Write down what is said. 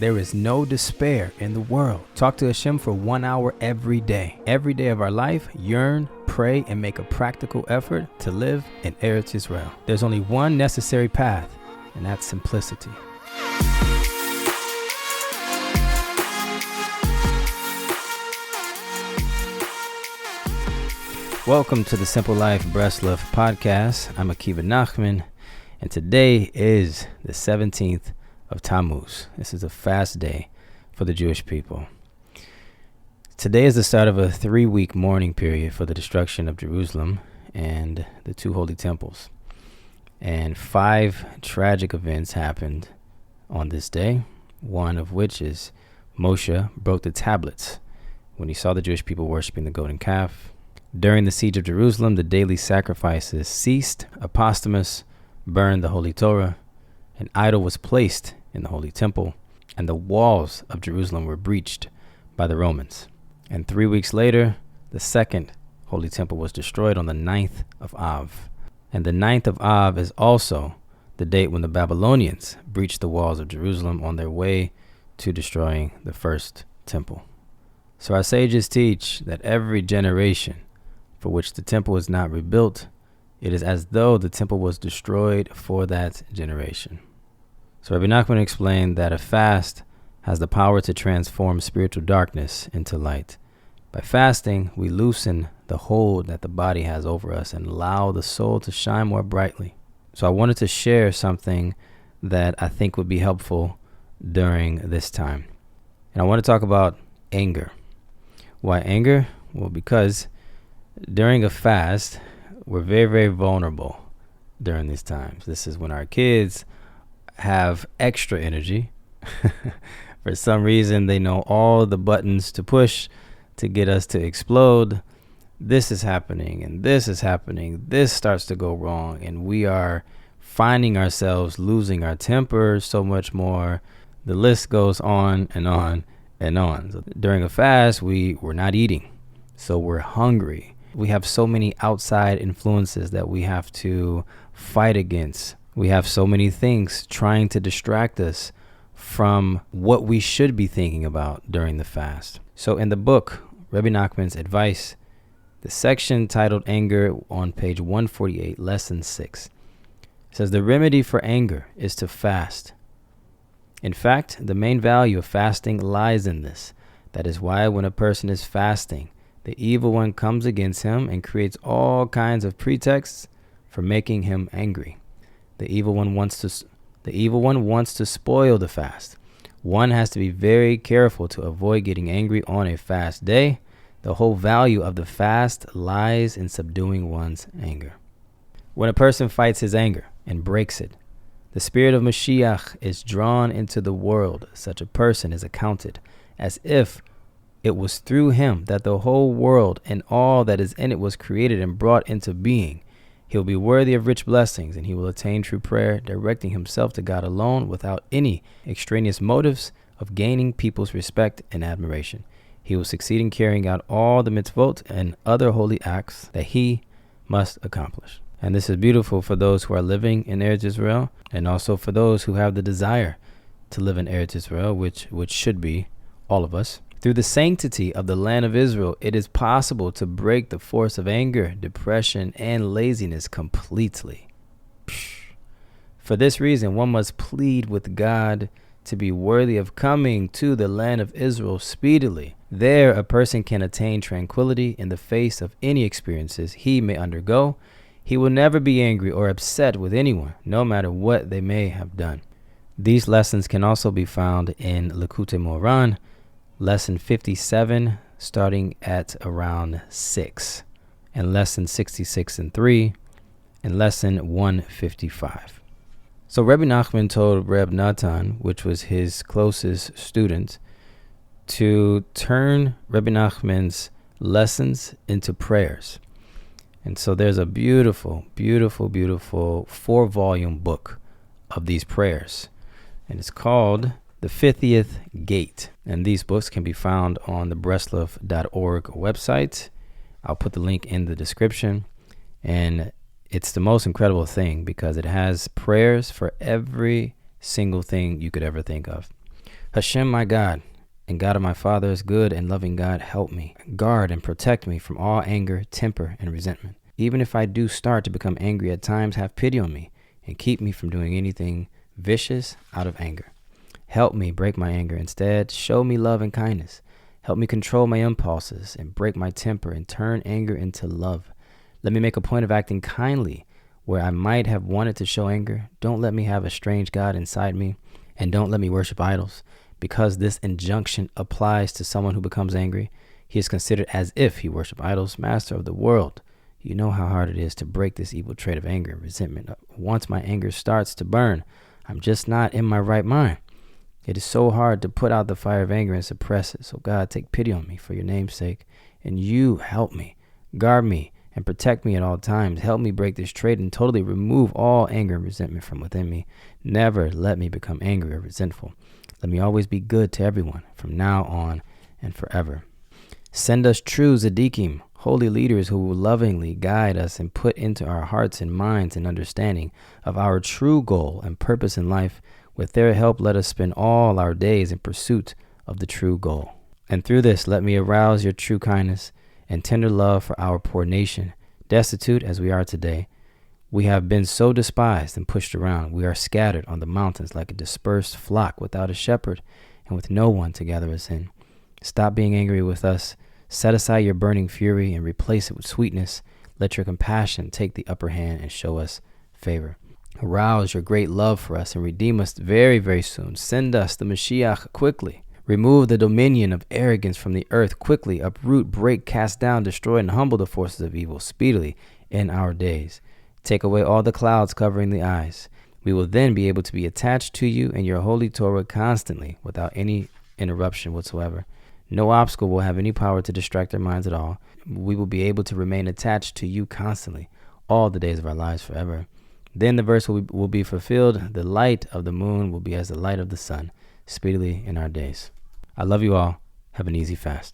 There is no despair in the world. Talk to Hashem for 1 hour every day. Every day of our life, yearn, pray, and make a practical effort to live in Eretz Israel. There's only one necessary path, and that's simplicity. Welcome to the Simple Life Breslov podcast. I'm Rebbe Nachman, and today is the 17th of Tammuz. This is a fast day for the Jewish people. Today is the start of a 3-week mourning period for the destruction of Jerusalem and the two holy temples. And 5 tragic events happened on this day, one of which is Moshe broke the tablets when he saw the Jewish people worshiping the golden calf. During the siege of Jerusalem, the daily sacrifices ceased. Apostomus burned the Holy Torah. An idol was placed in the Holy Temple, and the walls of Jerusalem were breached by the Romans. And 3 weeks later, the second Holy Temple was destroyed on the 9th of Av. And the 9th of Av is also the date when the Babylonians breached the walls of Jerusalem on their way to destroying the first temple. So our sages teach that every generation for which the temple is not rebuilt, it is as though the temple was destroyed for that generation. So Rebbe Nachman explained that a fast has the power to transform spiritual darkness into light. By fasting, we loosen the hold that the body has over us and allow the soul to shine more brightly. So I wanted to share something that I think would be helpful during this time. And I want to talk about anger. Why anger? Well, because during a fast, we're very, very vulnerable during these times. This is when our kids have extra energy. For some reason, they know all the buttons to push to get us to explode. This is happening and this is happening. This starts to go wrong, and we are finding ourselves losing our temper so much more. The list goes on and on and on. So during a fast, we're not eating, so we're hungry. We have so many outside influences that we have to fight against. We have so many things trying to distract us from what we should be thinking about during the fast. So in the book, Rebbe Nachman's Advice, the section titled Anger on page 148, lesson 6, says the remedy for anger is to fast. In fact, the main value of fasting lies in this. That is why when a person is fasting, the evil one comes against him and creates all kinds of pretexts for making him angry. The evil one wants to spoil the fast. One has to be very careful to avoid getting angry on a fast day. The whole value of the fast lies in subduing one's anger. When a person fights his anger and breaks it, the spirit of Mashiach is drawn into the world. Such a person is accounted as if it was through him that the whole world and all that is in it was created and brought into being. He will be worthy of rich blessings, and he will attain true prayer, directing himself to God alone without any extraneous motives of gaining people's respect and admiration. He will succeed in carrying out all the mitzvot and other holy acts that he must accomplish. And this is beautiful for those who are living in Eretz Israel, and also for those who have the desire to live in Eretz Israel, which should be all of us. Through the sanctity of the land of Israel, it is possible to break the force of anger, depression, and laziness completely. For this reason, one must plead with God to be worthy of coming to the land of Israel speedily. There, a person can attain tranquility in the face of any experiences he may undergo. He will never be angry or upset with anyone, no matter what they may have done. These lessons can also be found in Likutey, lesson 57, starting at around 6, and lesson 66 and 3, and lesson 155. So Rebbe Nachman told Rebbe Natan, which was his closest student, to turn Rebbe Nachman's lessons into prayers. And so there's a beautiful, beautiful, beautiful 4-volume book of these prayers, and it's called The 50th Gate. And these books can be found on the breslov.org website. I'll put the link in the description. And it's the most incredible thing because it has prayers for every single thing you could ever think of. Hashem, my God, and God of my fathers, good and loving God, help me. Guard and protect me from all anger, temper, and resentment. Even if I do start to become angry at times, have pity on me and keep me from doing anything vicious out of anger. Help me break my anger. Instead, show me love and kindness. Help me control my impulses and break my temper and turn anger into love. Let me make a point of acting kindly where I might have wanted to show anger. Don't let me have a strange God inside me, and don't let me worship idols. Because this injunction applies to someone who becomes angry, he is considered as if he worshiped idols, master of the world. You know how hard it is to break this evil trait of anger and resentment. Once my anger starts to burn, I'm just not in my right mind. It is so hard to put out the fire of anger and suppress it. So God, take pity on me for your name's sake, and you help me, guard me, and protect me at all times. Help me break this trait and totally remove all anger and resentment from within me. Never let me become angry or resentful. Let me always be good to everyone from now on and forever. Send us true Tzaddikim, holy leaders who will lovingly guide us and put into our hearts and minds an understanding of our true goal and purpose in life. With their help, let us spend all our days in pursuit of the true goal. And through this, let me arouse your true kindness and tender love for our poor nation, destitute as we are today. We have been so despised and pushed around. We are scattered on the mountains like a dispersed flock without a shepherd and with no one to gather us in. Stop being angry with us. Set aside your burning fury and replace it with sweetness. Let your compassion take the upper hand and show us favor. Arouse your great love for us and redeem us very, very soon. Send us the Mashiach quickly. Remove the dominion of arrogance from the earth quickly. Uproot, break, cast down, destroy, and humble the forces of evil speedily in our days. Take away all the clouds covering the eyes. We will then be able to be attached to you and your holy Torah constantly without any interruption whatsoever. No obstacle will have any power to distract our minds at all. We will be able to remain attached to you constantly, all the days of our lives forever. Then the verse will be fulfilled. The light of the moon will be as the light of the sun, speedily in our days. I love you all. Have an easy fast.